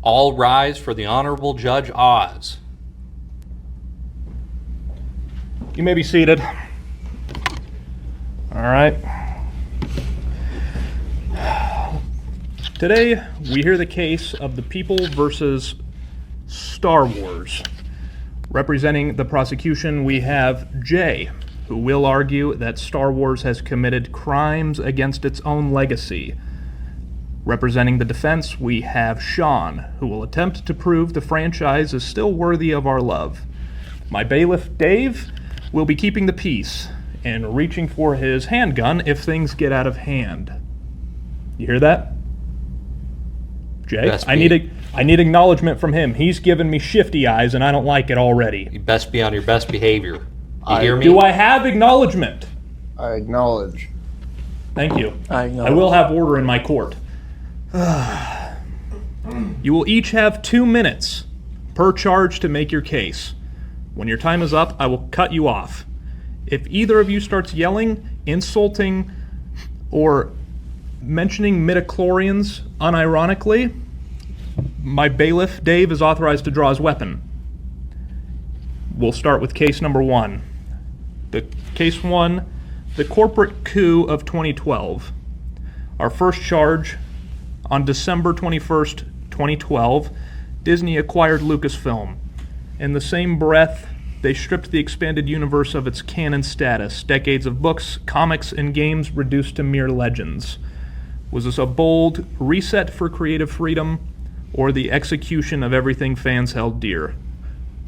All rise for the Honorable Judge Oz. You may be seated. All right. Today, we hear the case of the people versus Star Wars. Representing the prosecution, we have Jay, who will argue that Star Wars has committed crimes against its own legacy. Representing the defense, we have Sean, who will attempt to prove the franchise is still worthy of our love. My bailiff, Dave, will be keeping the peace and reaching for his handgun if things get out of hand. You hear that? Jay, I need acknowledgement from him. He's given me shifty eyes, and I don't like it already. You best be on your best behavior. You hear me? Do I have acknowledgement? I acknowledge. Thank you. I acknowledge. I will have order in my court. You will each have 2 minutes per charge to make your case. When your time is up, I will cut you off. If either of you starts yelling, insulting, or mentioning midichlorians unironically, my bailiff, Dave, is authorized to draw his weapon. We'll start with case number 1. Case 1, the corporate coup of 2012. Our first charge, on December 21st, 2012, Disney acquired Lucasfilm. In the same breath, they stripped the expanded universe of its canon status, decades of books, comics, and games reduced to mere legends. Was this a bold reset for creative freedom, or the execution of everything fans held dear?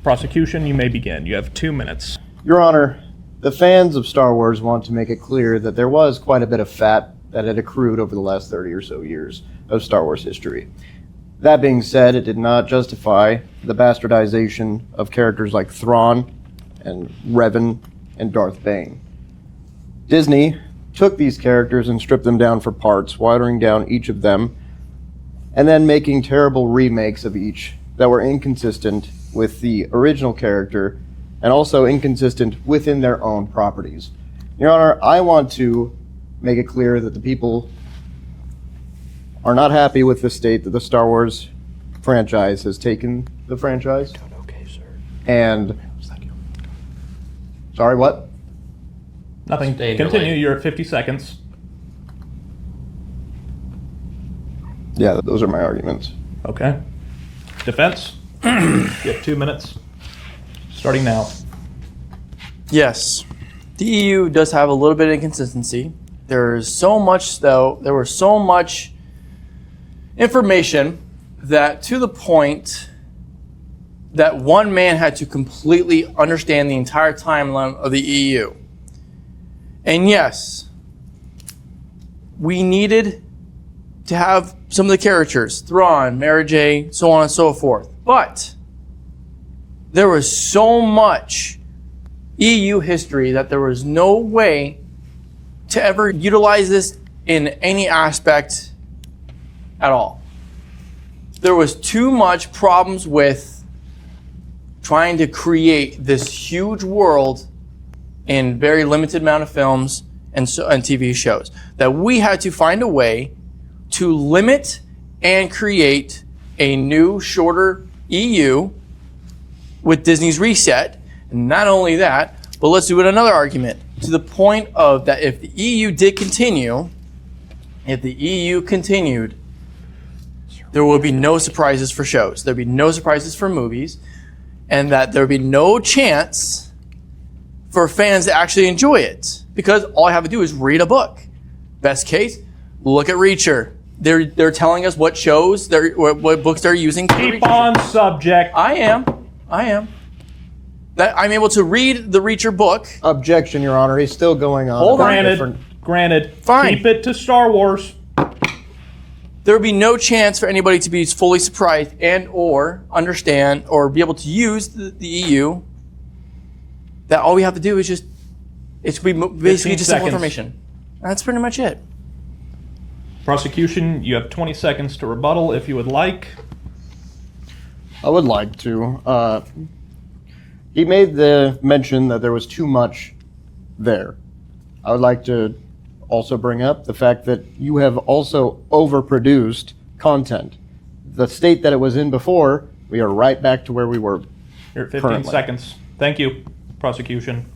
Prosecution, you may begin. You have 2 minutes. Your Honor, the fans of Star Wars want to make it clear that there was quite a bit of fat that had accrued over the last 30 or so years of Star Wars history. That being said, it did not justify the bastardization of characters like Thrawn and Revan and Darth Bane. Disney took these characters and stripped them down for parts, watering down each of them, and then making terrible remakes of each that were inconsistent with the original character and also inconsistent within their own properties. Your Honor, I want to make it clear that the people are not happy with the state that the Star Wars franchise has taken the franchise. Okay, sir. And... Sorry, what? Nothing. Stay in your Continue. lane. You're at 50 seconds. Yeah, those are my arguments. Okay. Defense, you have 2 minutes. Starting now. Yes, the EU does have a little bit of inconsistency. There's so much, though, there was so much information that to the point that one man had to completely understand the entire timeline of the EU. And yes, we needed to have some of the characters, Thrawn, Mara Jade, so on and so forth. But there was so much EU history that there was no way to ever utilize this in any aspect at all. There was too much problems with trying to create this huge world in very limited amount of films and TV shows that we had to find a way to limit and create a new, shorter EU with Disney's reset. And not only that, but let's do it another argument to the point of that if the EU did continue, if the EU continued, there will be no surprises for shows. There'll be no surprises for movies, and that there'll be no chance for fans to actually enjoy it because all I have to do is read a book. Best case, look at Reacher. They're telling us what shows, what books they're using. Keep on subject. I am. That I'm able to read the Reacher book. Objection, Your Honor. He's still going on. Hold on. Granted. Fine. Keep it to Star Wars. There would be no chance for anybody to be fully surprised and or understand or be able to use the EU. That all we have to do is just, it's basically just simple information. That's pretty much it. Prosecution, you have 20 seconds to rebuttal if you would like. I would like to. He made the mention that there was too much there. I would like to also bring up the fact that you have also overproduced content. the state that it was in before, we are right back to where we were. You're at 15 Currently. seconds. Thank you, prosecution.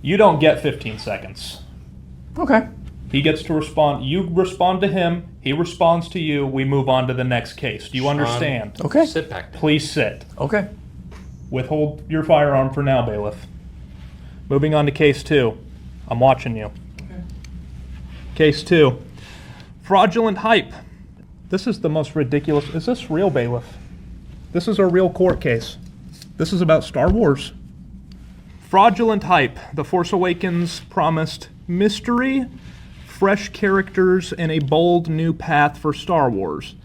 You don't get 15 seconds. Okay. He gets to respond. You respond to him. He responds to you. We move on to the next case. Do you understand? Okay. Sit back. Please sit. Okay. Withhold your firearm for now, bailiff. Moving on to case 2. I'm watching you. Okay. Case 2. Fraudulent hype. This is the most ridiculous. Is this real, bailiff? This is a real court case. This is about Star Wars. Fraudulent hype. The Force Awakens promised mystery, fresh characters, and a bold new path for Star Wars.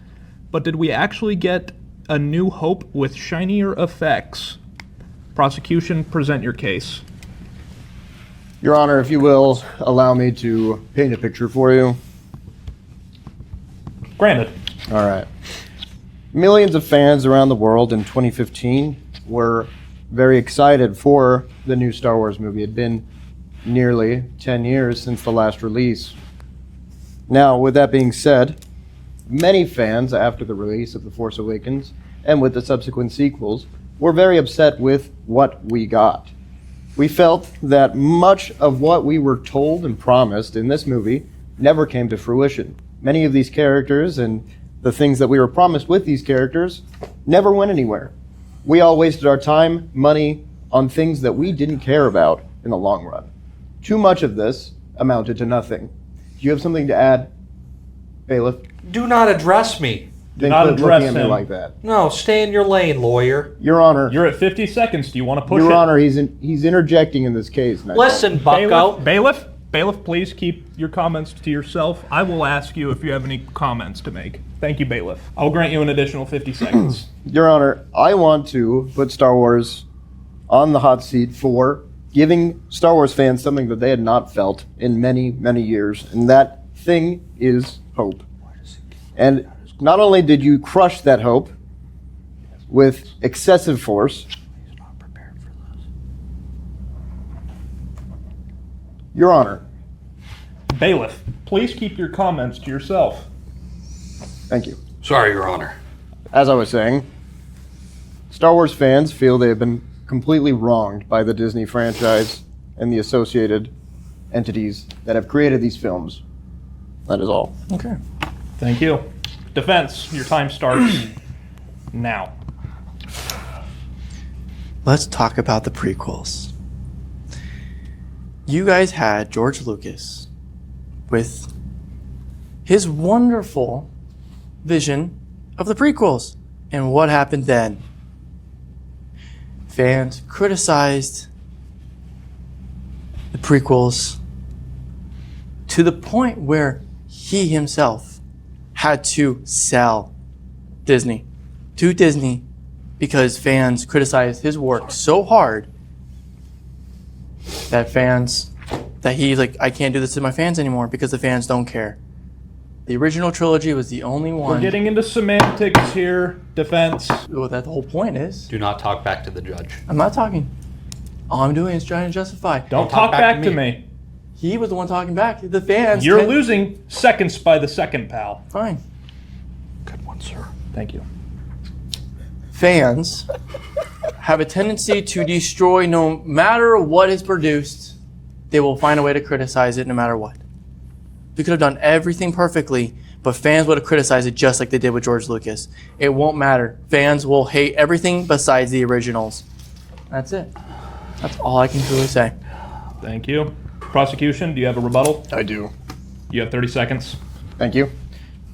But did we actually get a new hope with shinier effects? Prosecution, present your case. Your Honor, if you will, allow me to paint a picture for you. Granted. All right. Millions of fans around the world in 2015 were very excited for the new Star Wars movie. It had been nearly 10 years since the last release. Now, with that being said, many fans, after the release of The Force Awakens and with the subsequent sequels, were very upset with what we got. We felt that much of what we were told and promised in this movie never came to fruition. Many of these characters and the things that we were promised with these characters never went anywhere. We all wasted our time, money, on things that we didn't care about in the long run. Too much of this amounted to nothing. Do you have something to add, bailiff? Do not address me. Then not quit address looking at me him. like that. No, stay in your lane, lawyer. Your Honor, You're at 50 seconds. Do you want to push Your it? Honor, he's interjecting in this case. and I Listen, bucko. Bailiff, please keep your comments to yourself. I will ask you if you have any comments to make. Thank you, bailiff. I'll grant you an additional 50 seconds. don't. Your Honor, I want to put Star Wars on the hot seat for giving Star Wars fans something that they had not felt in many, many years, and that thing is hope. And not only did you crush that hope with excessive force, Your Honor, Bailiff, please keep your comments to yourself. thank you. Sorry, Your Honor. As I was saying, Star Wars fans feel they have been completely wronged by the Disney franchise and the associated entities that have created these films. That is all. Okay. Thank you. Defense, your time starts now. Let's talk about the prequels. You guys had George Lucas with his wonderful vision of the prequels. And what happened then? Fans criticized the prequels to the point where he himself had to sell Disney to Disney because fans criticized his work so hard that he's like, I can't do this to my fans anymore because the fans don't care. The original trilogy was the only one. We're getting into semantics here. Defense. Well, that the whole point is. Do not talk back to the judge. I'm not talking. All I'm doing is trying to justify. Don't talk back to me. He was the one talking back. The fans. You're losing seconds by the second, pal. Fine. Good one, sir. Thank you. Fans have a tendency to destroy no matter what is produced. They will find a way to criticize it no matter what. We could have done everything perfectly, but fans would have criticized it just like they did with George Lucas. It won't matter. Fans will hate everything besides the originals. That's it. That's all I can truly say. Thank you. Prosecution, do you have a rebuttal? I do. You have 30 seconds. Thank you.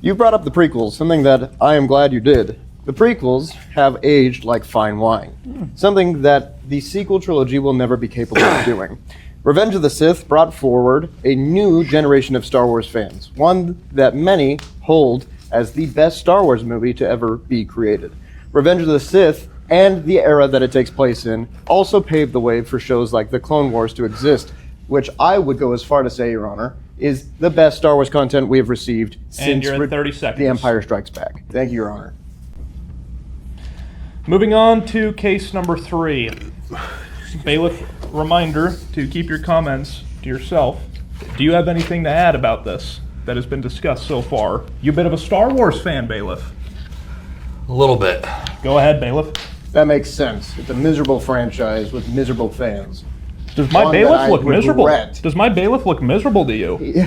You brought up the prequels, something that I am glad you did. The prequels have aged like fine wine, something that the sequel trilogy will never be capable of doing. Revenge of the Sith brought forward a new generation of Star Wars fans, one that many hold as the best Star Wars movie to ever be created. Revenge of the Sith and the era that it takes place in also paved the way for shows like The Clone Wars to exist, which I would go as far to say, Your Honor, is the best Star Wars content we have received since you're at 30 seconds. The Empire Strikes Back. Thank you, Your Honor. Moving on to case number 3. Bailiff, reminder to keep your comments to yourself. Do you have anything to add about this? that has been discussed so far. You a bit of a Star Wars fan, Bailiff. A little bit. Go ahead, Bailiff. That makes sense. It's a miserable franchise with miserable fans. Does my One that bailiff I look miserable? regret. Does my bailiff look miserable to you?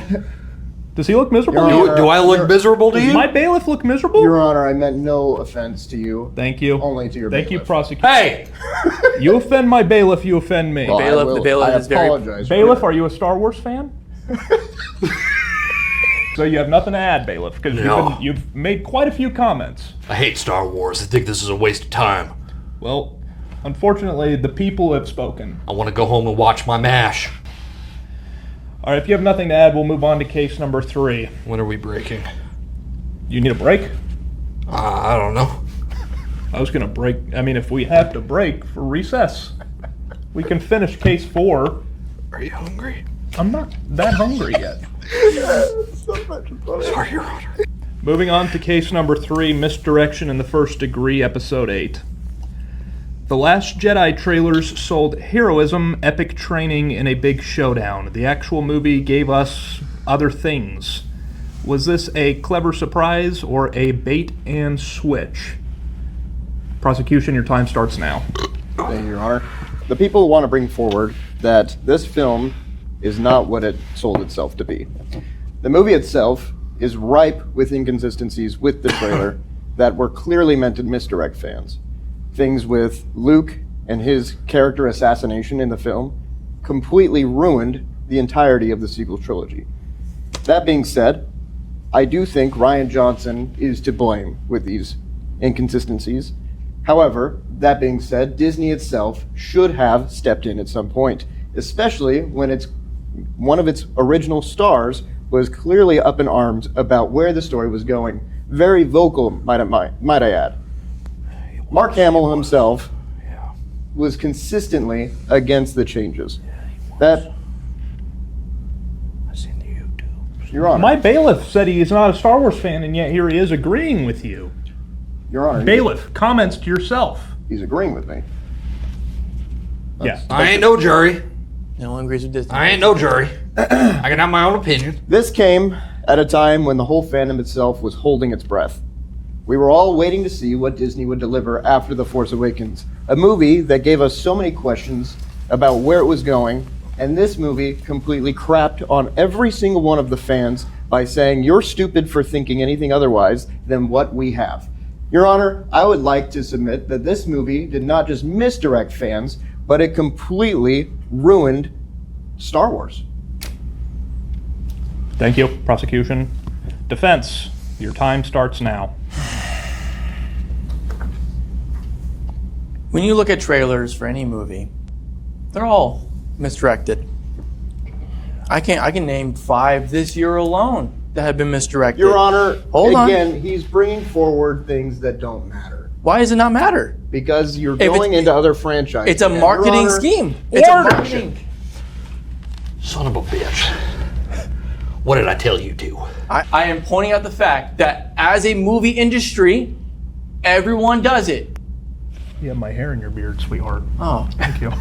Does he look miserable? Your to you? Honor, Do I look miserable to Does you? my bailiff look miserable? Your Honor, I meant no offense to you. Thank you. Only to your Thank you, bailiff. prosecutor. Hey! You offend my bailiff, you offend me. Well, I Bailiff- the will- bailiff I is very- apologize. Bailiff, are you a Star Wars fan? So you have nothing to add, Bailiff, because No. you've made quite a few comments. I hate Star Wars. I think this is a waste of time. Well, unfortunately, the people have spoken. I want to go home and watch my MASH. All right, if you have nothing to add, we'll move on to case number 3. When are we breaking? You need a break? I don't know. I was going to break. I mean, if we have to break for recess, we can finish case 4. Are you hungry? I'm not that hungry yet. Sorry, Your Honor. Moving on to case number 3, Misdirection in the First Degree, Episode 8. The Last Jedi trailers sold heroism, epic training, and a big showdown. The actual movie gave us other things. Was this a clever surprise or a bait and switch? Prosecution, your time starts now. Thank you, Your Honor. The people want to bring forward that this film is not what it sold itself to be. The movie itself is ripe with inconsistencies with the trailer that were clearly meant to misdirect fans. Things with Luke and his character assassination in the film completely ruined the entirety of the sequel trilogy. That being said, I do think Rian Johnson is to blame with these inconsistencies. However, that being said, Disney itself should have stepped in at some point, especially when one of its original stars was clearly up in arms about where the story was going. Very vocal, might I add. Mark Hamill himself was consistently against the changes. That, I've seen the YouTube. Your Honor, My bailiff said he is not a Star Wars fan, and yet here he is agreeing with you. Your Honor, Bailiff, comments to yourself. he's agreeing with me. Yeah. I ain't no jury. No one agrees with Disney. I ain't no jury. I can have my own opinion. This came at a time when the whole fandom itself was holding its breath. We were all waiting to see what Disney would deliver after The Force Awakens, a movie that gave us so many questions about where it was going, and this movie completely crapped on every single one of the fans by saying, "You're stupid for thinking anything otherwise than what we have." Your Honor, I would like to submit that this movie did not just misdirect fans, but it completely ruined Star Wars. Thank you, prosecution. Defense, your time starts now. When you look at trailers for any movie, they're all misdirected. I can name 5 this year alone that have been misdirected. Your Honor, Hold on. again, he's bringing forward things that don't matter. Why does it not matter? Because you're If going it's- into other franchises. It's a And, Your marketing Honor, scheme. It's a Order. marketing. Son of a bitch. What did I tell you to? I am pointing out the fact that as a movie industry, everyone does it. You have my hair in your beard, sweetheart. Oh, Thank you.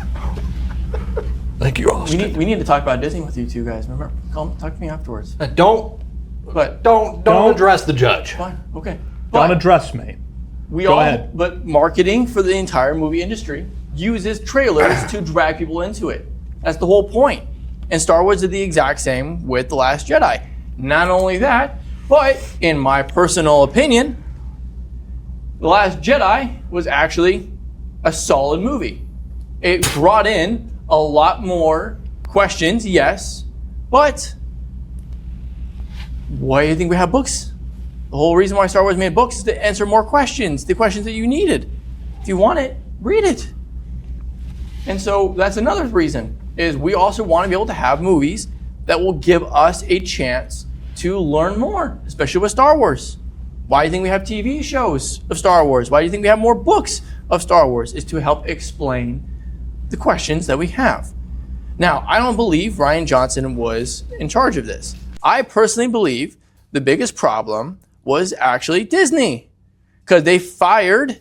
Thank you, Austin. we need to talk about Disney with you two guys. Remember, talk to me afterwards. Don't But address the judge. fine, okay. Don't But address me. we go all, ahead. But marketing for the entire movie industry uses trailers to drag people into it. That's the whole point. And Star Wars did the exact same with The Last Jedi. Not only that, but in my personal opinion, The Last Jedi was actually a solid movie. It brought in a lot more questions, yes, but why do you think we have books? The whole reason why Star Wars made books is to answer more questions, the questions that you needed. If you want it, read it. And so that's another reason, is we also want to be able to have movies that will give us a chance to learn more, especially with Star Wars. Why do you think we have TV shows of Star Wars? Why do you think we have more books of Star Wars? Is to help explain the questions that we have. Now, I don't believe Rian Johnson was in charge of this. I personally believe the biggest problem was actually Disney, because they fired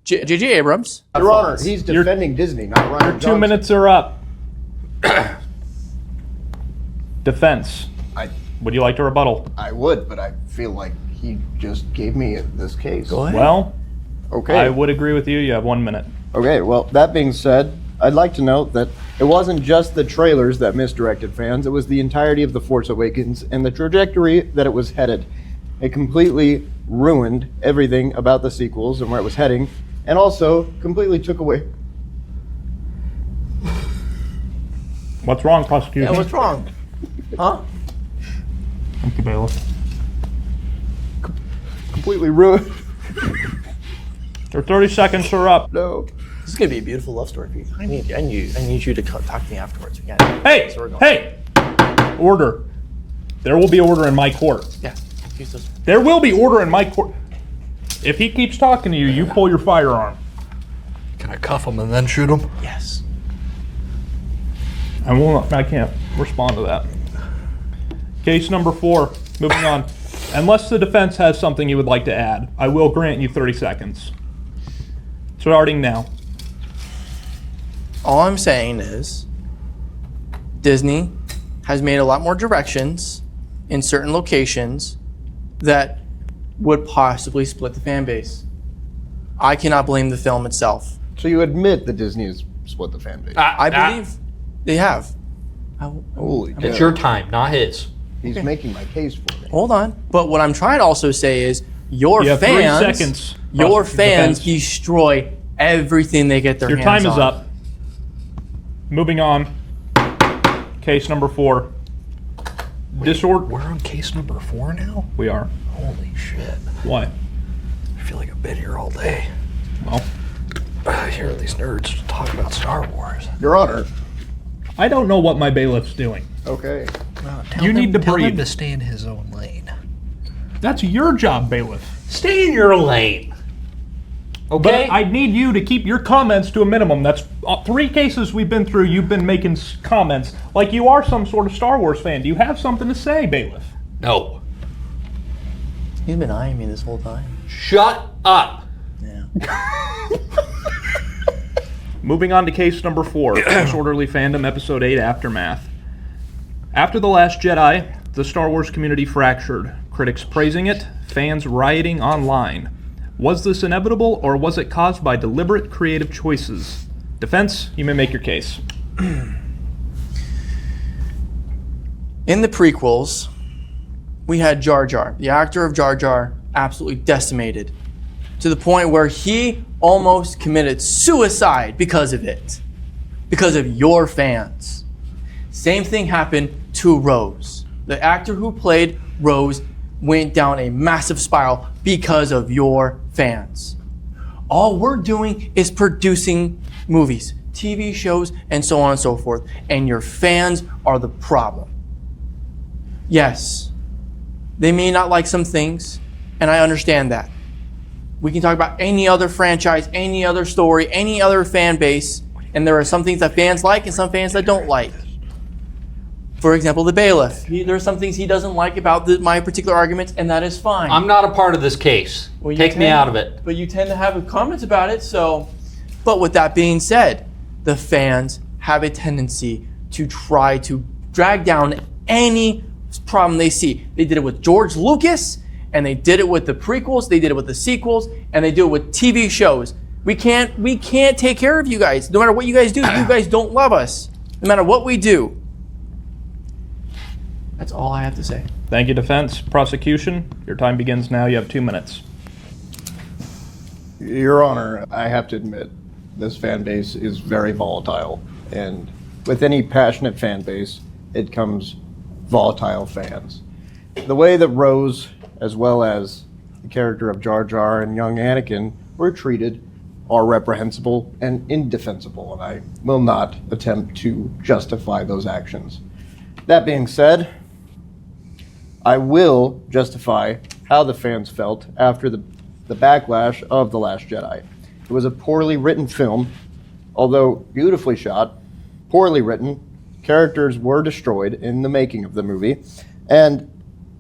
J.J. Abrams. Your Honor, he's defending Disney, not Rian Johnson. 2 minutes are up. Defense. Would you like to rebuttal? I would, but I feel like he just gave me this case. Go ahead. Well, Okay. I would agree with you. You have 1 minute. Okay, well, that being said, I'd like to note that it wasn't just the trailers that misdirected fans, it was the entirety of The Force Awakens and the trajectory that it was headed. It completely ruined everything about the sequels and where it was heading, and also completely took away. What's wrong, prosecution? Yeah, what's wrong? Huh? Thank you, bailiff. Completely ruined. Your 30 seconds are up. No. This is gonna be a beautiful love story for you. I need you to talk to me afterwards again. Hey! So we're going. Hey! Order. There will be order in my court. Yeah. Use those. There will be order in my court. If he keeps talking to you, you pull your firearm. Can I cuff him and then shoot him? Yes. I can't respond to that. Case number 4. Moving on. Unless the defense has something you would like to add, I will grant you 30 seconds. Starting now. All I'm saying is Disney has made a lot more directions in certain locations that would possibly split the fan base. I cannot blame the film itself. So you admit that Disney has split the fan base? I believe they have. Holy It's your time, not his. He's making my case for me. Hold on. But what I'm trying to also say is your You have 3 fans, seconds. your fans Defense. destroy everything they get their Your hands on. time is up. Moving on. Case number 4. Disorder. We're on case number 4 now? We are. Holy shit. What? I feel like I've been here all day. Well, I hear these nerds talk about Star Wars. Your Honor. I don't know what my bailiff's doing. Okay. You need to tell breathe. him to stay in his own lane. That's your job, bailiff. Stay in your lane. Okay? But I need you to keep your comments to a minimum. That's 3 cases we've been through. You've been making comments like you are some sort of Star Wars fan. Do you have something to say, bailiff? No. He's been eyeing me this whole time. Shut up. Yeah. Moving on to case number 4, Disorderly Fandom, Episode 8, Aftermath. After The Last Jedi, the Star Wars community fractured. Critics praising it, fans rioting online. Was this inevitable, or was it caused by deliberate creative choices? Defense, you may make your case. In the prequels, we had Jar Jar, the actor of Jar Jar, absolutely decimated to the point where he almost committed suicide because of it, because of your fans. Same thing happened to Rose. The actor who played Rose went down a massive spiral because of your fans. All we're doing is producing movies, TV shows, and so on and so forth, and your fans are the problem. Yes, they may not like some things, and I understand that. We can talk about any other franchise, any other story, any other fan base, and there are some things that fans like and some fans that don't like. For example, the bailiff. There are some things he doesn't like about my particular arguments, and that is fine. I'm not a part of this case. Well, you Take me tend- out of it. But you tend to have comments about it, so. But with that being said, the fans have a tendency to try to drag down any problem they see. They did it with George Lucas, and they did it with the prequels, they did it with the sequels, and they do it with TV shows. We can't take care of you guys. No matter what you guys do, you guys don't love us. No matter what we do. That's all I have to say. Thank you, defense. Prosecution, your time begins now. You have 2 minutes. Your Honor, I have to admit, this fan base is very volatile. And with any passionate fan base, it comes volatile fans. The way that Rose, as well as the character of Jar Jar and young Anakin, were treated are reprehensible and indefensible, and I will not attempt to justify those actions. That being said, I will justify how the fans felt after the backlash of The Last Jedi. It was a poorly written film, although beautifully shot, poorly written. Characters were destroyed in the making of the movie, and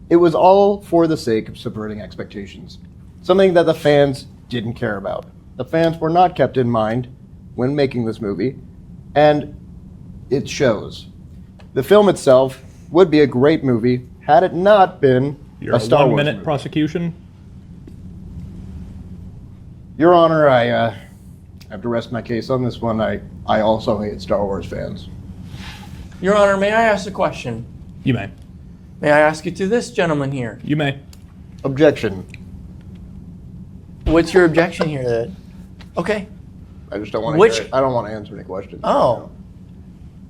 it was all for the sake of subverting expectations, something that the fans didn't care about. The fans were not kept in mind when making this movie, and it shows. The film itself would be a great movie had it not been You're a Star Wars 1-minute movie. prosecution. Your Honor, I have to rest my case on this one. I also hate Star Wars fans. Your Honor, may I ask a question? You may. May I ask it to this gentleman here? You may. Objection. What's your objection here? That okay. I just don't want Which- to. I don't want to answer any questions. Oh.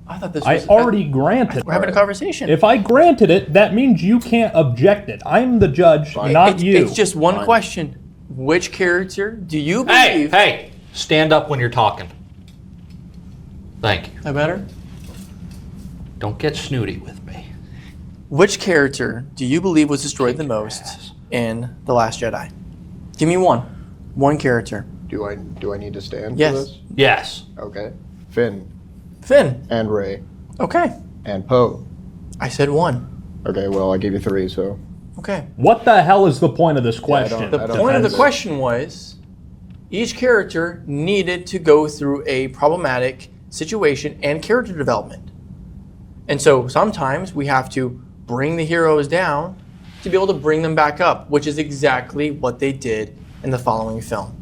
I thought this I was. already granted. We're having a conversation. If I granted it, that means you can't object it. I'm the judge, not it's, you. It's just one Fine. question. Which character do you Hey, believe? hey, stand up when you're talking. Thank you. That better? Don't get snooty with me. Which character do you believe was destroyed the most in The Last Jedi? Give me one. One character. Do I need to stand Yes. for this? Yes. Okay. Finn Finn. and Rey Okay. and Poe. I said one. Okay, well I gave you 3, so Okay. What the hell is the point of this I question? don't- The I don't point of the have it. question was each character needed to go through a problematic situation and character development. And so sometimes we have to bring the heroes down to be able to bring them back up, which is exactly what they did in the following film.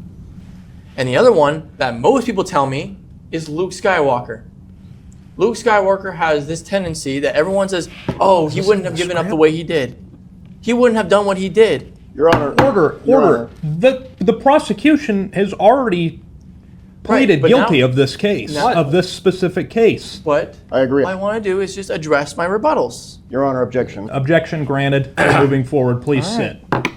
And the other one that most people tell me is Luke Skywalker. Luke Skywalker has this tendency that everyone says, oh, he wouldn't have given up the way he did. He wouldn't have done what he did. Your Honor. Order. Your Honor. The prosecution has already pleaded but guilty now- of this case, now- of this specific case. But I agree. what I want to do is just address my rebuttals. Your Honor, objection. Objection granted. Moving forward, please All right. sit.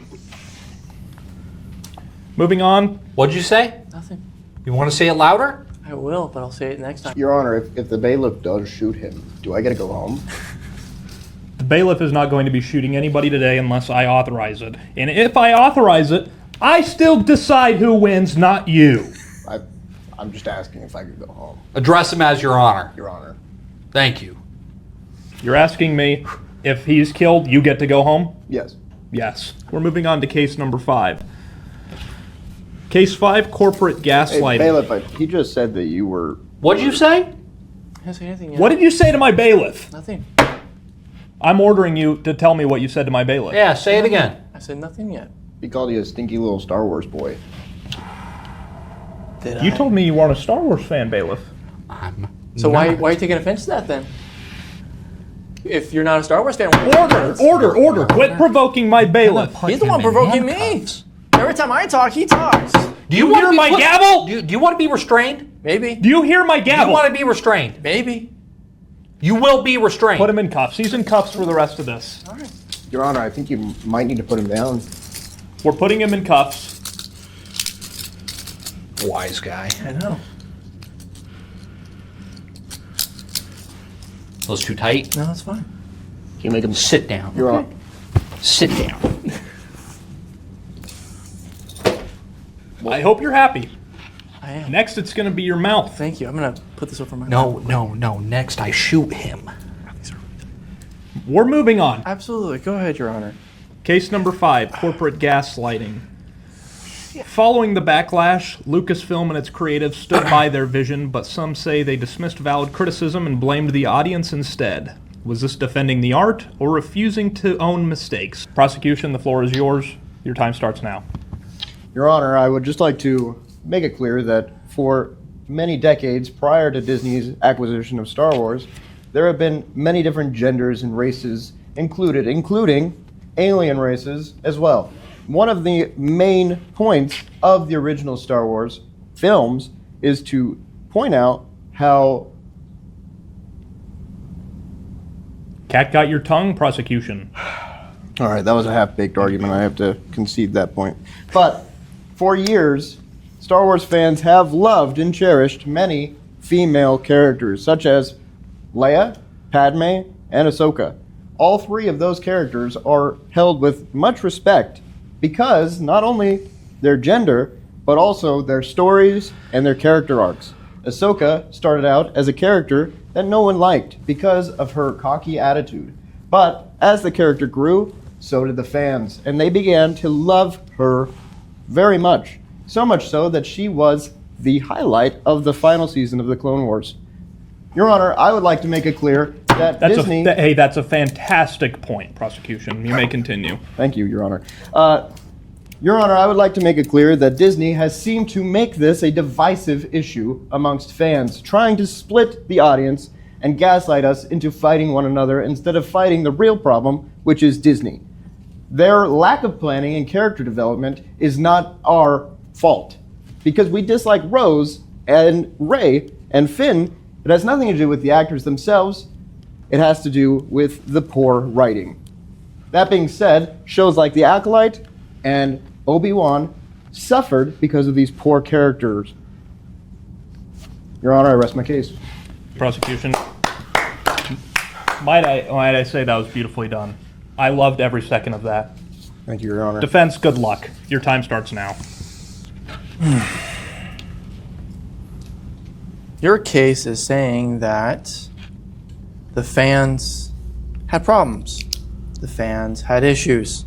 Moving on. What'd you say? Nothing. You want to say it louder? I will, but I'll say it next time. Your Honor, if the bailiff does shoot him, do I get to go home? The bailiff is not going to be shooting anybody today unless I authorize it. And if I authorize it, I still decide who wins, not you. I'm just asking if I could go home, Address him as your honor. Your Honor. Thank you. You're asking me if he's killed, you get to go home? Yes. Yes. We're moving on to case number 5. Case 5, corporate Hey, gaslighting. bailiff, he just said that you were. What'd you say? I didn't say anything yet. What did you say to my bailiff? Nothing. I'm ordering you to tell me what you said to my bailiff. Yeah, say it again. I said nothing yet. He called you a stinky little Star Wars boy. Did You I? told me you weren't a Star Wars fan, bailiff. I'm So why not. are you taking offense to that then? If you're not a Star Wars fan, Order. Quit provoking my bailiff. He's the one provoking me. Every time I talk, he talks. Do you You want hear to be my gavel? Do you want to be restrained? Maybe. Do you hear my Do you gavel? want to be restrained? Maybe. You will be restrained. Put him in cuffs. He's in cuffs for the rest of this. All right. Your Honor, I think you might need to put him down. We're putting him in cuffs. Wise guy. I know. Those too tight. No, that's fine. Can you make him Sit down. Your Honor. Sit down. I hope you're happy. I am. Next, it's going to be your mouth. Thank you. I'm gonna put this over my No. Next, I shoot him. We're moving on. Absolutely. Go ahead, Your Honor. Case number 5, corporate gaslighting. Following the backlash, Lucasfilm and its creatives stood by their vision, but some say they dismissed valid criticism and blamed the audience instead. Was this defending the art or refusing to own mistakes? Prosecution, the floor is yours. Your time starts now. Your Honor, I would just like to make it clear that for many decades prior to Disney's acquisition of Star Wars, there have been many different genders and races including alien races as well. One of the main points of the original Star Wars films is to point out how Cat got your tongue, prosecution. All right, that was a half-baked argument. I have to concede that point. But for years, Star Wars fans have loved and cherished many female characters, such as Leia, Padme, and Ahsoka. All 3 of those characters are held with much respect because not only their gender, but also their stories and their character arcs. Ahsoka started out as a character that no one liked because of her cocky attitude. But as the character grew, so did the fans, and they began to love her very much. So much so that she was the highlight of the final season of the Clone Wars. Your Honor, I would like to make it clear that That's Disney... that's a fantastic point, prosecution. You may continue. Thank you, Your Honor. Your Honor, I would like to make it clear that Disney has seemed to make this a divisive issue amongst fans, trying to split the audience and gaslight us into fighting one another instead of fighting the real problem, which is Disney. Their lack of planning and character development is not our fault. Because we dislike Rose and Ray and Finn, it has nothing to do with the actors themselves. It has to do with the poor writing. That being said, shows like The Acolyte and Obi-Wan suffered because of these poor characters. Your Honor, I rest my case. Prosecution. Might I say that was beautifully done. I loved every second of that. Thank you, Your Honor. Defense, good luck. Your time starts now. Your case is saying that the fans had problems. The fans had issues.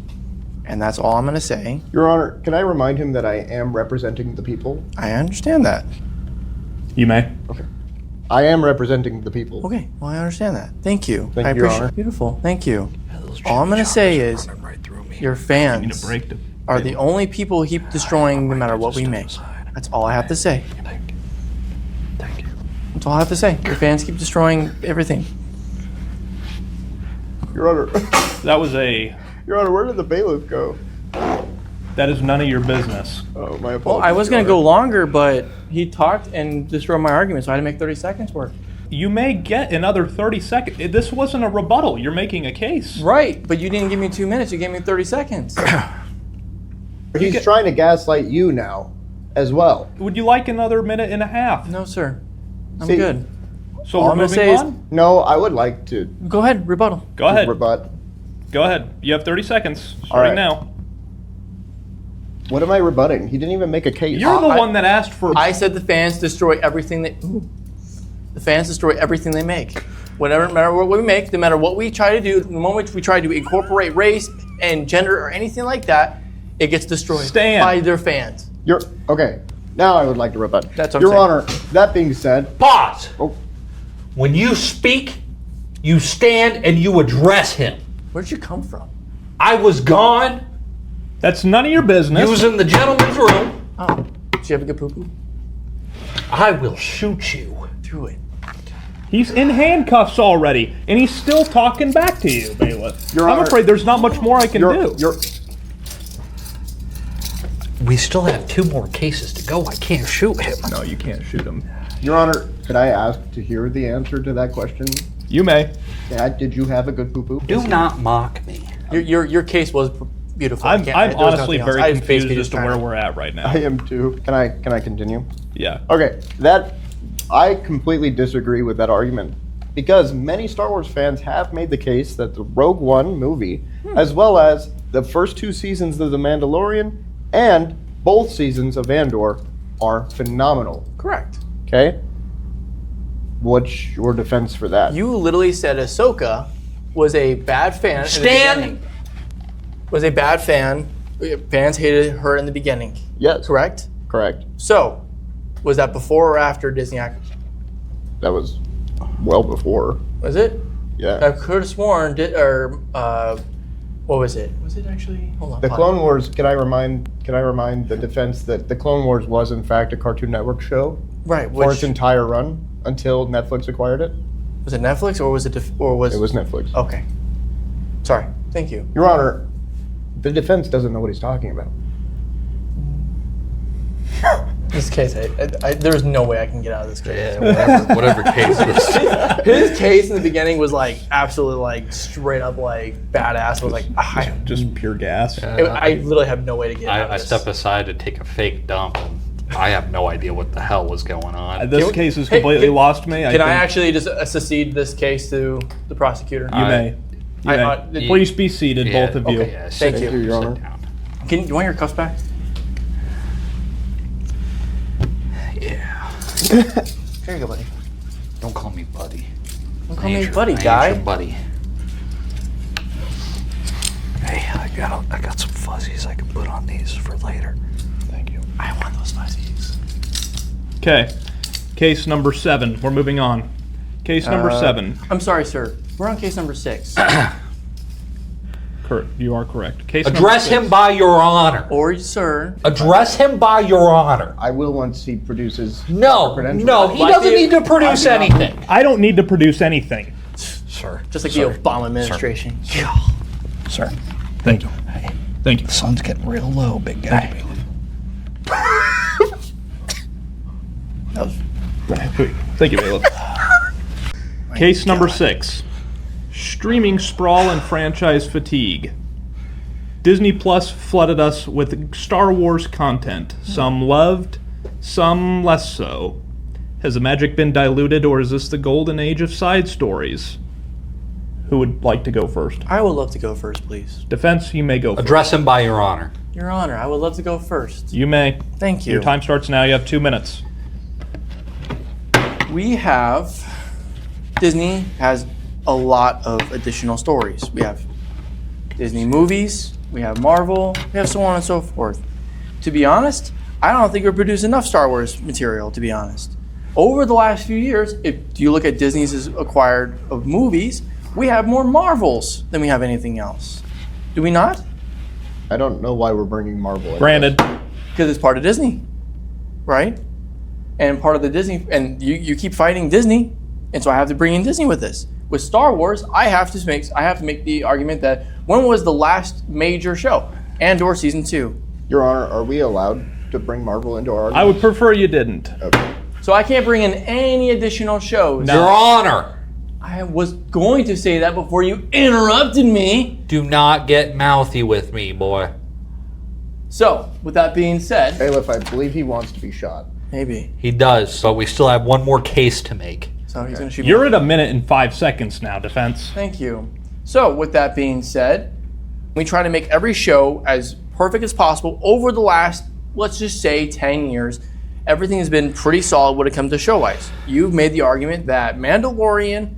And that's all I'm going to say. Your Honor, can I remind him that I am representing the people? I understand that. You may. Okay. I am representing the people. Okay, well, I understand that. Thank you. Thank I you, Your appreciate Honor. it. Beautiful. Thank you. Those All I'm going to choppers say are is running right through me. your Need a fans break to are the only people who keep destroying no matter what we make. That's all I have to say. Thank you. Thank you. That's all I have to say. Your fans keep destroying everything. Your Honor, That was a. Your Honor, where did the bailiff go? That is none of your business. Oh, my apologies. Well, I was Your going to go Honor. longer, but he talked and destroyed my argument, so I had to make 30 seconds work. You may get another 30 seconds. This wasn't a rebuttal. You're making a case. Right, but you didn't give me 2 minutes. You gave me 30 seconds. He's trying to gaslight you now, as well. Would you like another minute and a half? No, sir. I'm See- good. So All we're I'm gonna moving say is- on? No, I would like to Go ahead, rebuttal. Go ahead. rebut. Go ahead. You have 30 seconds. All right. Starting now. What am I rebutting? He didn't even make a case. You're the I- one that asked for. I said the fans destroy everything they. The fans destroy everything they make. Whatever, no matter what we make, no matter what we try to do, the moment we try to incorporate race and gender or anything like that, it gets destroyed Stan. by their fans. You're okay. Now I would like to rebut. That's what I'm Your saying. Honor, that being said, Pause. Oh. When you speak, you stand and you address him. Where'd you come from? I was gone. That's none of your business. You was in the gentleman's room. Oh, did you have a good poo-poo? I will shoot you. Do it. He's in handcuffs already, and he's still talking back to you, bailiff. Your I'm Honor- afraid there's not much more I can do. We still have 2 more cases to go. I can't shoot him. No, you can't shoot him. Your Honor, could I ask to hear the answer to that question? You may. Dad, did you have a good poo-poo? Do not mock me. Your case was beautiful. I'm There was honestly nothing else. very I was basically confused as just to trying where we're at right now. I am too. Can I continue? Yeah. Okay, I completely disagree with that argument because many Star Wars fans have made the case that the Rogue One movie, as well as the first 2 seasons of The Mandalorian and both seasons of Andor, are phenomenal. Correct. Okay? What's your defense for that? You literally said Ahsoka was a bad fan. in the Stan! beginning. Was a bad fan. Fans hated her in the beginning. Yes. Correct? Correct. So, was that before or after Disney Act? That was well before. Was it? Yeah. I could have sworn, what was it? Was it actually? Hold on. The pause. Clone Wars, can I remind the defense that the Clone Wars was in fact a Cartoon Network show Right. for Which, its entire run until Netflix acquired it? was it Netflix or was it? It was Netflix. Okay. Sorry. Thank you. Your Honor, the defense doesn't know what he's talking about. This case, there's no way I can get out of this case. Yeah, whatever case it is. His case in the beginning was like absolutely like straight up like badass. I was like, Just pure gas. I literally have no way to get out of I this. step aside to take a fake dump. And I have no idea what the hell was going on. This Can we- case has Hey, completely can- lost me. Can I think actually just secede this case to the prosecutor? You may. You I- may. Please be seated, both of you. Okay, yeah, Thank sit- you. Your sit Honor. down. You want your cuffs back? Yeah. Here you go, buddy. Don't call me buddy. Don't call I me ain't your- buddy, I ain't guy. your buddy. Hey, I got some fuzzies I can put on these for later. Thank you. I want those fuzzies. Okay. Case number 7. We're moving on. Case number 7. I'm sorry, sir. We're on case number 6. You are correct. Case Address number 6. him by your honor. Or, sir. Address him by your honor. I will once he produces No, credentials. no, he doesn't need to produce anything. I don't need to produce anything. Sir. Just like the Obama administration. Sir. Thank you. Thank you. The sun's getting real low, big guy. Thank you, Bailiff. Case number 6. Streaming sprawl and franchise fatigue. Disney Plus flooded us with Star Wars content. Some loved, some less so. Has the magic been diluted, or is this the golden age of side stories? Who would like to go first? I would love to go first, please. Defense, you may go first. Address him by your honor. Your Honor, I would love to go first. You may. Thank you. Your time starts now. You have 2 minutes. We have... Disney has a lot of additional stories. We have Disney movies, we have Marvel, we have so on and so forth. To be honest, I don't think we produce enough Star Wars material, to be honest. Over the last few years, if you look at Disney's acquired of movies, we have more Marvels than we have anything else. Do we not? I don't know why we're bringing Marvel in. Granted. Because it's part of Disney, right? And part of the Disney, and you keep fighting Disney, and so I have to bring in Disney with this. With Star Wars, I have to make the argument that when was the last major show? Andor season 2. Your Honor, are we allowed to bring Marvel into our I would prefer you didn't. Okay. So I can't bring in any additional shows. Your honor. I was going to say that before you interrupted me. Do not get mouthy with me, boy. So, with that being said, Bailiff, I believe he wants to be shot. maybe. He does, but we still have one more case to make. So he's going to shoot me. You're at 1 minute and 5 seconds now, Defense. Thank you. So, with that being said, we try to make every show as perfect as possible over the last, let's just say, 10 years. Everything has been pretty solid when it comes to show-wise. You've made the argument that Mandalorian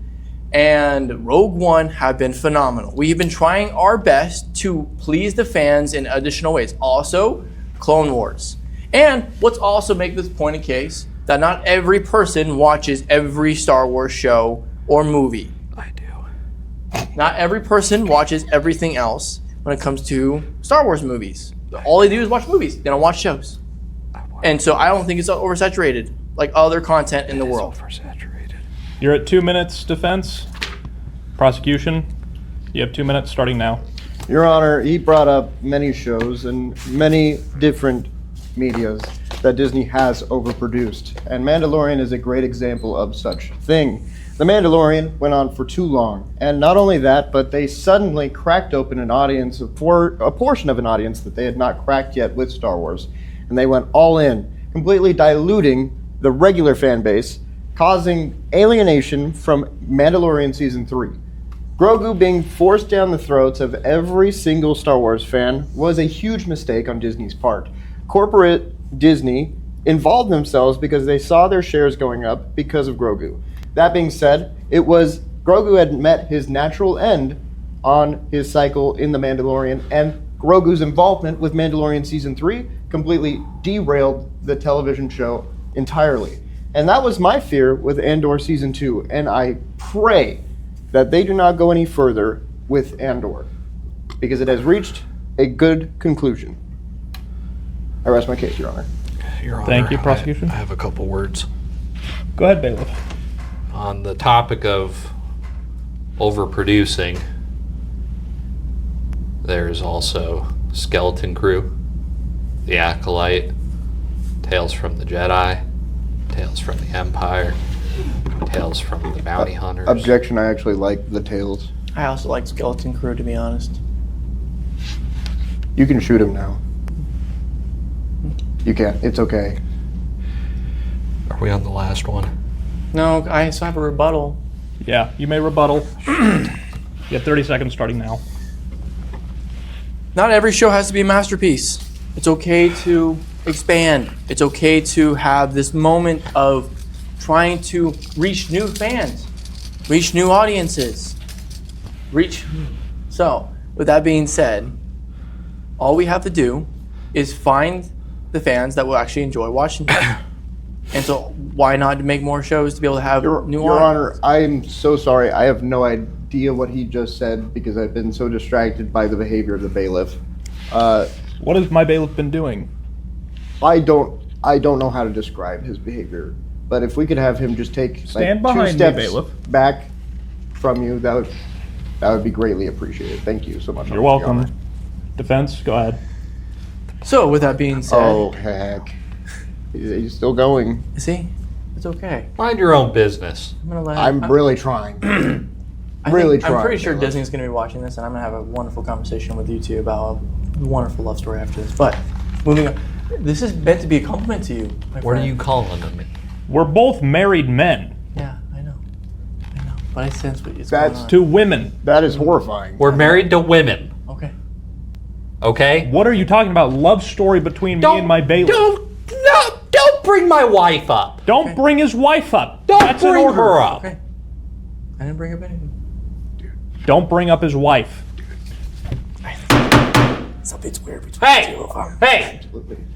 and Rogue One have been phenomenal. We've been trying our best to please the fans in additional ways. Also, Clone Wars. And let's also make this point a case that not every person watches every Star Wars show or movie. I do. Not every person watches everything else when it comes to Star Wars movies. All they do is watch movies. They don't watch shows. And so I don't think it's oversaturated like other content in the world. Oversaturated. You're at 2 minutes, Defense. Prosecution, you have 2 minutes starting now. Your Honor, he brought up many shows and many different medias that Disney has overproduced, and Mandalorian is a great example of such thing. The Mandalorian went on for too long, and not only that, but they suddenly cracked open an audience for a portion of an audience that they had not cracked yet with Star Wars, and they went all in, completely diluting the regular fan base, causing alienation from Mandalorian Season 3. Grogu being forced down the throats of every single Star Wars fan was a huge mistake on Disney's part. Corporate Disney involved themselves because they saw their shares going up because of Grogu. That being said, it was Grogu had met his natural end on his cycle in The Mandalorian, and Grogu's involvement with Mandalorian Season 3 completely derailed the television show entirely. And that was my fear with Andor Season 2, and I pray that they do not go any further with Andor, because it has reached a good conclusion. I rest my case, Your Honor. Your Honor, Thank you, prosecution. I have a couple words. Go ahead, Bailiff. On the topic of overproducing, there's also Skeleton Crew, The Acolyte, Tales from the Jedi, Tales from the Empire, Tales from the Bounty Hunters. Objection, I actually like the Tales. I also like Skeleton Crew, to be honest. You can shoot him now. You can't. It's okay. Are we on the last one? No, I still have a rebuttal. Yeah, you may rebuttal. You have 30 seconds starting now. Not every show has to be a masterpiece. It's okay to expand. It's okay to have this moment of trying to reach new fans, reach new audiences, So, with that being said, all we have to do is find the fans that will actually enjoy watching it. And so why not make more shows to be able to have new Your audience? Honor, I'm so sorry. I have no idea what he just said because I've been so distracted by the behavior of the bailiff. What has my bailiff been doing? I don't know how to describe his behavior, but if we could have him just take Stand like, 2 behind me, steps bailiff. back from you, that would be greatly appreciated. Thank you so much. You're Your welcome. Honor. Defense, go ahead. So with that being said, Oh heck, he's still going. see, it's okay. Mind your own business. I'm gonna let. I'm really trying. I really think, I'm trying. pretty sure bailiff. Disney's going to be watching this, and I'm going to have a wonderful conversation with you two about a wonderful love story after this. But moving on, this is meant to be a compliment to you. My What are friend. you calling to me? We're both married men Yeah, I know. But I sense what is That's going on. to women. That is horrifying. We're married to women, Okay. okay? What are you talking about? Love story between me and my bailiff. Don't bring my wife up. Don't bring his wife up. Don't That's an bring order. her up. Okay. I didn't bring up anything. Don't bring up his wife. Something's weird between Hey, the two of them. hey,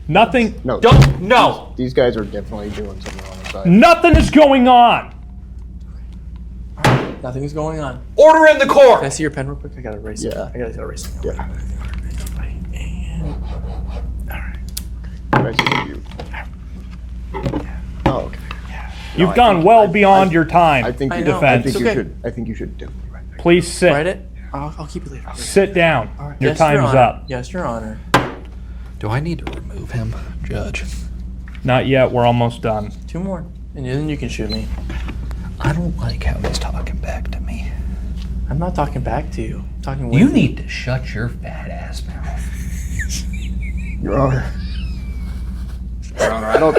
Nothing. No, no. These guys are definitely doing something on the side. Nothing is going on. Nothing's going on. Order in the Can I court. see your pen real quick? I gotta erase it. Yeah. I gotta erase it. Yeah. And, Nice to meet you. Oh, okay. You've I gone think- well beyond your time. I think I you, know. I Defense. think It's you okay. should. I think you should definitely write that. Please sit. write it. I'll keep it later. Sit down. All right. Your Yes, Your time's Honor. up. Yes, Your Honor. Do I need to remove him, Judge? Not yet. We're almost done. 2 more, and then you can shoot me. I don't like how he's talking back to me. I'm not talking back to you. I'm talking with You need to shut your fat ass mouth. Your Honor. Your Honor, I don't.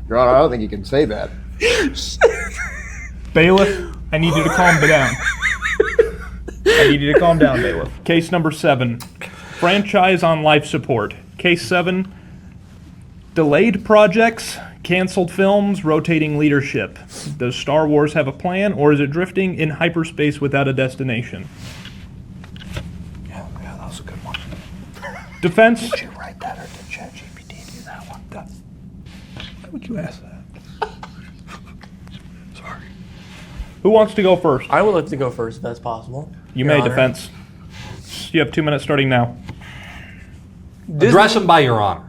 Your Honor, I don't think you can say that. Bailiff, I need you to calm down. I need you to calm down, bailiff. Case number 7. Franchise on life support. Case 7. Delayed projects, canceled films, rotating leadership. Does Star Wars have a plan, or is it drifting in hyperspace without a destination? Yeah, that was a good one. Defense, Did you write that or did ChatGPT do that one? Why would you ask that? Sorry. who wants to go first? I would like to go first if that's possible. You Your may, Honor. defense. You have 2 minutes starting now. Address him by your honor.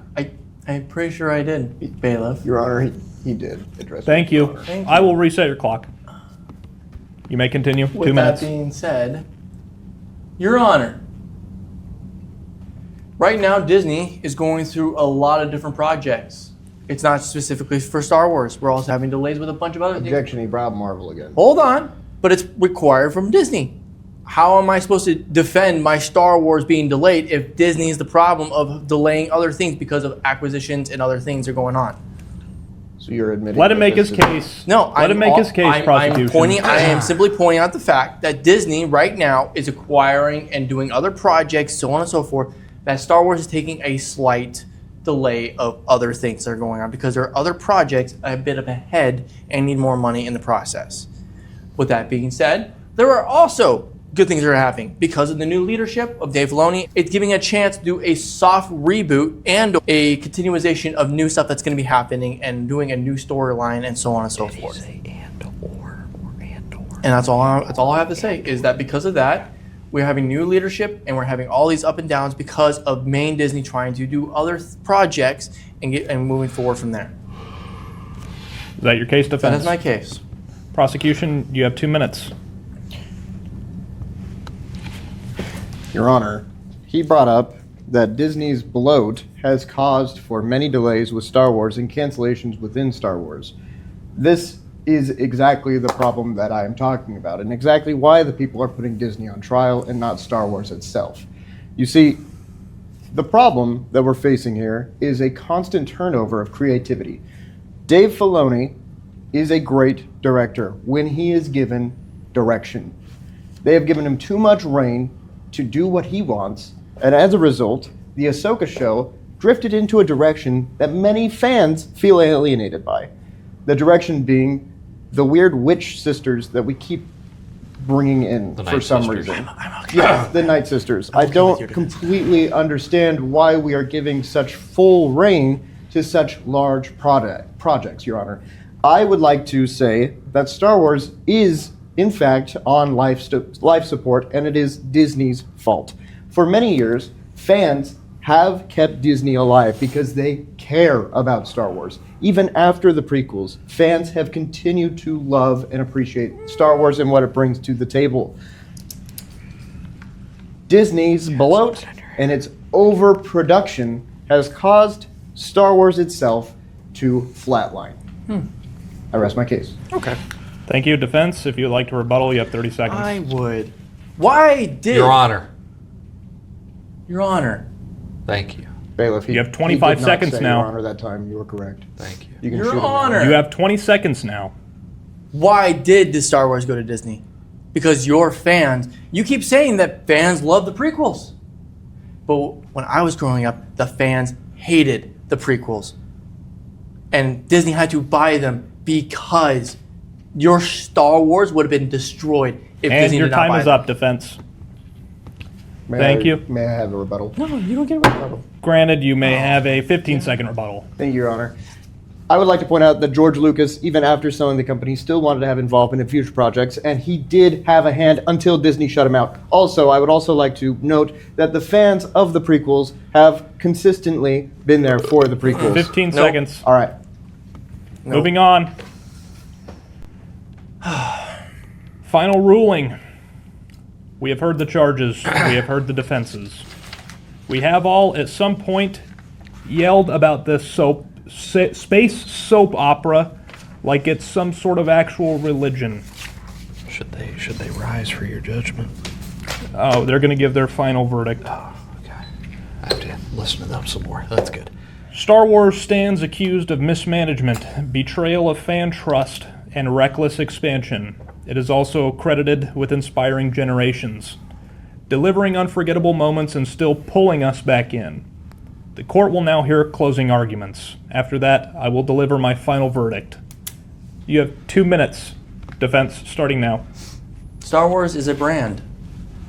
I'm pretty sure I did, bailiff. Your Honor, he did address. Thank me, Your you. Honor. Thank you. I will reset your clock. You may continue. With 2 minutes. that being said, Your Honor, right now Disney is going through a lot of different projects. It's not specifically for Star Wars. We're also having delays with a bunch of other things. Objection, he brought Marvel again. Hold on, but it's required from Disney. How am I supposed to defend my Star Wars being delayed if Disney is the problem of delaying other things because of acquisitions and other things that are going on? So you're admitting. Let him that make this his is- case. No, Let him make his case, prosecution. I am simply pointing out the fact that Disney right now is acquiring and doing other projects, so on and so forth, that Star Wars is taking a slight delay of other things that are going on because there are other projects a bit of ahead and need more money in the process. With that being said, there are also good things that are happening because of the new leadership of Dave Filoni. It's giving a chance to do a soft reboot and a continuation of new stuff that's going to be happening and doing a new storyline and so on and so forth. And that's all I have to say is that because of that, we're having new leadership and we're having all these up and downs because of main Disney trying to do other projects and moving forward from there. Is that your case, That defense? is my case. Prosecution, you have 2 minutes. Your Honor, he brought up that Disney's bloat has caused for many delays with Star Wars and cancellations within Star Wars. This is exactly the problem that I am talking about, and exactly why the people are putting Disney on trial and not Star Wars itself. You see, the problem that we're facing here is a constant turnover of creativity. Dave Filoni is a great director when he is given direction. They have given him too much reign to do what he wants, and as a result, the Ahsoka show drifted into a direction that many fans feel alienated by. The direction being the weird witch sisters that we keep bringing in The for Night some Sisters. reason. I'm okay. Yes, the Night Sisters. I okay with your don't defense. completely understand why we are giving such full reign to such large projects, Your Honor. I would like to say that Star Wars is, in fact, on life support, and it is Disney's fault. For many years, fans have kept Disney alive because they care about Star Wars. Even after the prequels, fans have continued to love and appreciate Star Wars and what it brings to the table. Disney's bloat and its overproduction has caused Star Wars itself to flatline. I rest my case. Okay. Thank you, defense. If you'd like to rebuttal, you have 30 seconds. I would. Why did... Your Honor. Your Honor. Thank you. Bailiff, You have 25 he did not seconds say, now. Your Honor, that time. You were correct. Thank you. You can Your shoot him now. Honor. You have 20 seconds now. Why did the Star Wars go to Disney? Because your fans... You keep saying that fans love the prequels. But when I was growing up, the fans hated the prequels. And Disney had to buy them because your Star Wars would have been destroyed if And Disney your did not buy time is them. up, defense. May you. May I have a rebuttal? No, you don't get a rebuttal. Granted, you may have a 15-second rebuttal. Thank you, Your Honor. I would like to point out that George Lucas, even after selling the company, still wanted to have involvement in future projects, and he did have a hand until Disney shut him out. Also, I would also like to note that the fans of the prequels have consistently been there for the prequels. 15 Nope. seconds. All right. Moving on. Final ruling. We have heard the charges. We have heard the defenses. We have all, at some point, yelled about this space soap opera like it's some sort of actual religion. Should they rise for your judgment? Oh, they're going to give their final verdict. Oh, okay. I have to listen to them some more. That's good. Star Wars stands accused of mismanagement, betrayal of fan trust, and reckless expansion. It is also credited with inspiring generations, delivering unforgettable moments and still pulling us back in. The court will now hear closing arguments. After that, I will deliver my final verdict. You have 2 minutes. Defense, starting now. Star Wars is a brand.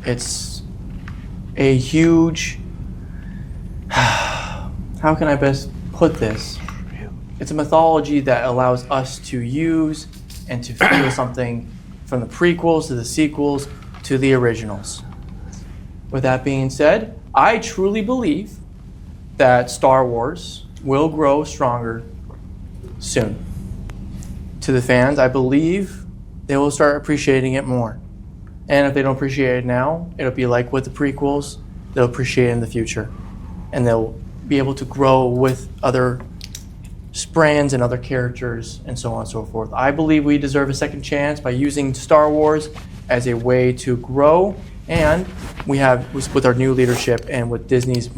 It's a huge... How can I best put this? It's a mythology that allows us to use and to feel something from the prequels to the sequels to the originals. With that being said, I truly believe that Star Wars will grow stronger soon. To the fans, I believe they will start appreciating it more. And if they don't appreciate it now, it'll be like with the prequels, they'll appreciate it in the future. And they'll be able to grow with other brands and other characters and so on and so forth. I believe we deserve a second chance by using Star Wars as a way to grow, and we have, with our new leadership and with Disney's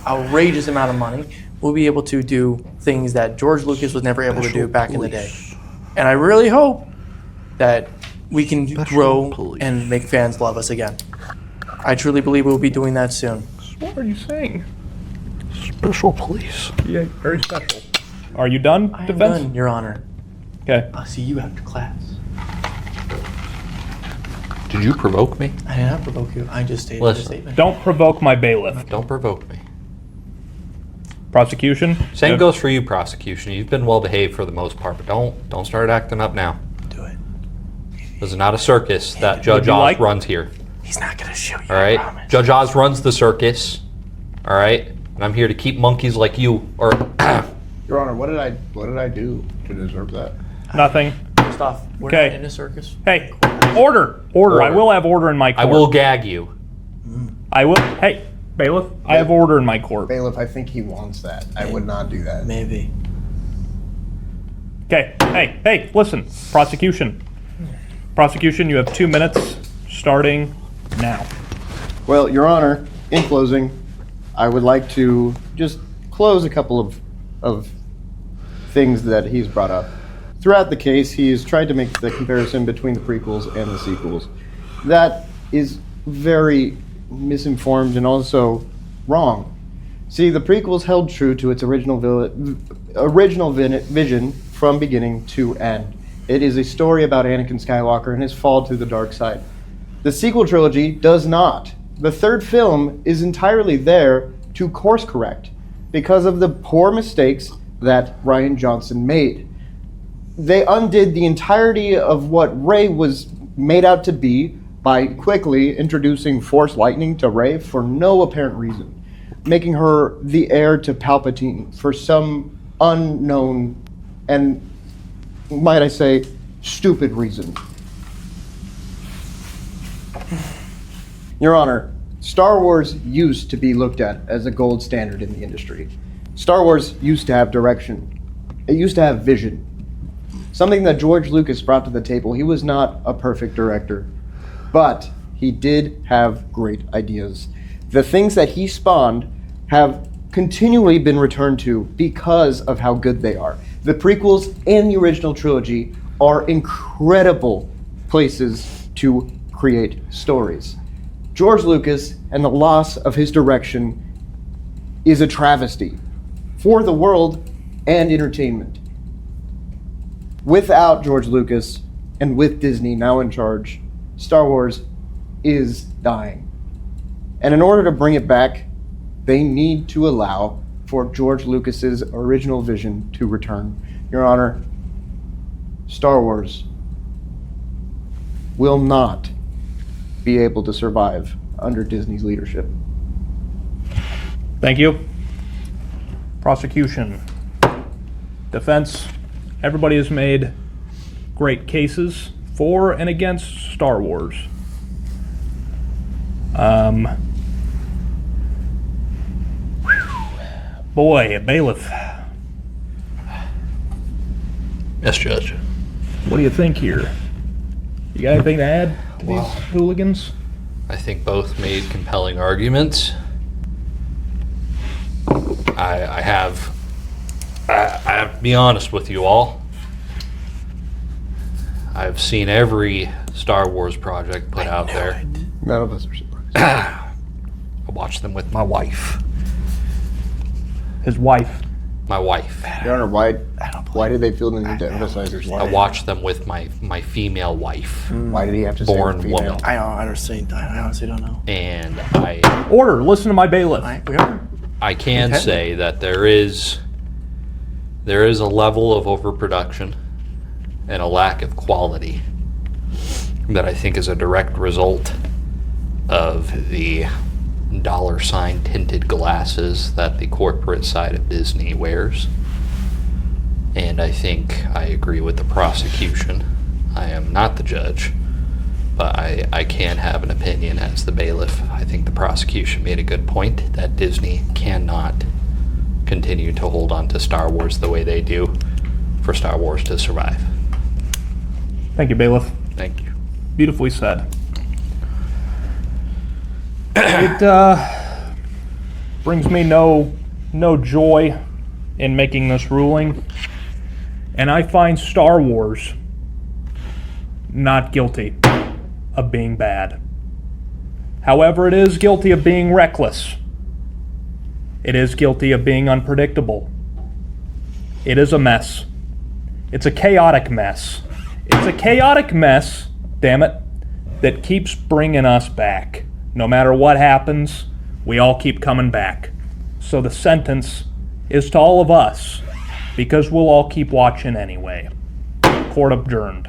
outrageous amount of money, we'll be able to do things that George Lucas was never able to do back in the day. And I really hope that we can grow and make fans love us again. I truly believe we'll be doing that soon. What are you saying? Special police. Yeah, very special. Are you done, I am defense? done, Your Honor. Okay. I'll see you after class. Did you provoke me? I did not provoke you. I just stated a Listen. statement. Don't provoke my bailiff. Don't provoke me. Prosecution? Same Yep. goes for you, prosecution. You've been well behaved for the most part, but don't start acting up now. Do it. This is not a circus that Judge you Oz like- runs here. He's not gonna shoot you. All I right, promise. Judge Oz runs the circus. All right, and I'm here to keep monkeys like you. Or Your Honor, what did I do to deserve that? Nothing. First off, we're Okay. not in a circus. Hey, order. Order. I will have order in my court. I will gag you. I will. Hey, bailiff, I have order in my court. Bailiff, I think he wants that. I would not do that. Maybe. Okay. Hey, listen. Prosecution. Prosecution, you have 2 minutes starting now. Well, Your Honor, in closing, I would like to just close a couple of things that he's brought up. Throughout the case, he's tried to make the comparison between the prequels and the sequels. That is very misinformed and also wrong. See, the prequels held true to its original vision from beginning to end. It is a story about Anakin Skywalker and his fall to the dark side. The sequel trilogy does not. The third film is entirely there to course correct. because of the poor mistakes that Rian Johnson made. They undid the entirety of what Rey was made out to be by quickly introducing Force Lightning to Rey for no apparent reason, making her the heir to Palpatine for some unknown and, might I say, stupid reason. Your Honor, Star Wars used to be looked at as a gold standard in the industry. Star Wars used to have direction. It used to have vision. Something that George Lucas brought to the table. He was not a perfect director, but he did have great ideas. The things that he spawned have continually been returned to because of how good they are. The prequels and the original trilogy are incredible places to create stories. George Lucas and the loss of his direction is a travesty for the world and entertainment. Without George Lucas and with Disney now in charge, Star Wars is dying. And in order to bring it back, they need to allow for George Lucas's original vision to return. Your Honor, Star Wars will not be able to survive under Disney's leadership. Thank you. Prosecution. Defense. Everybody has made great cases for and against Star Wars. Boy, bailiff, Yes, Judge. what do you think here? You got anything to add to these hooligans? I think both made compelling arguments. I have to be honest with you all. I've seen every Star Wars project put out there. None of us are surprised. I watch them with my wife. His wife. My wife. Your Honor, why did they feel the need to emphasize his I wife? watch them with my female wife. Why did he have to Born say female? woman. I honestly don't know. And Order, listen to my bailiff. We are. I can say that there is a level of overproduction and a lack of quality that I think is a direct result of the dollar sign tinted glasses that the corporate side of Disney wears. And I think I agree with the prosecution. I am not the judge, but I can have an opinion as the bailiff. I think the prosecution made a good point that Disney cannot continue to hold on to Star Wars the way they do for Star Wars to survive. Thank you, bailiff. Thank you. Beautifully said. It brings me no joy in making this ruling, and I find Star Wars not guilty of being bad. However, it is guilty of being reckless. It is guilty of being unpredictable. It is a mess. It's a chaotic mess. It's a chaotic mess, damn it, that keeps bringing us back. No matter what happens, we all keep coming back. So the sentence is to all of us, because we'll all keep watching anyway. Court adjourned.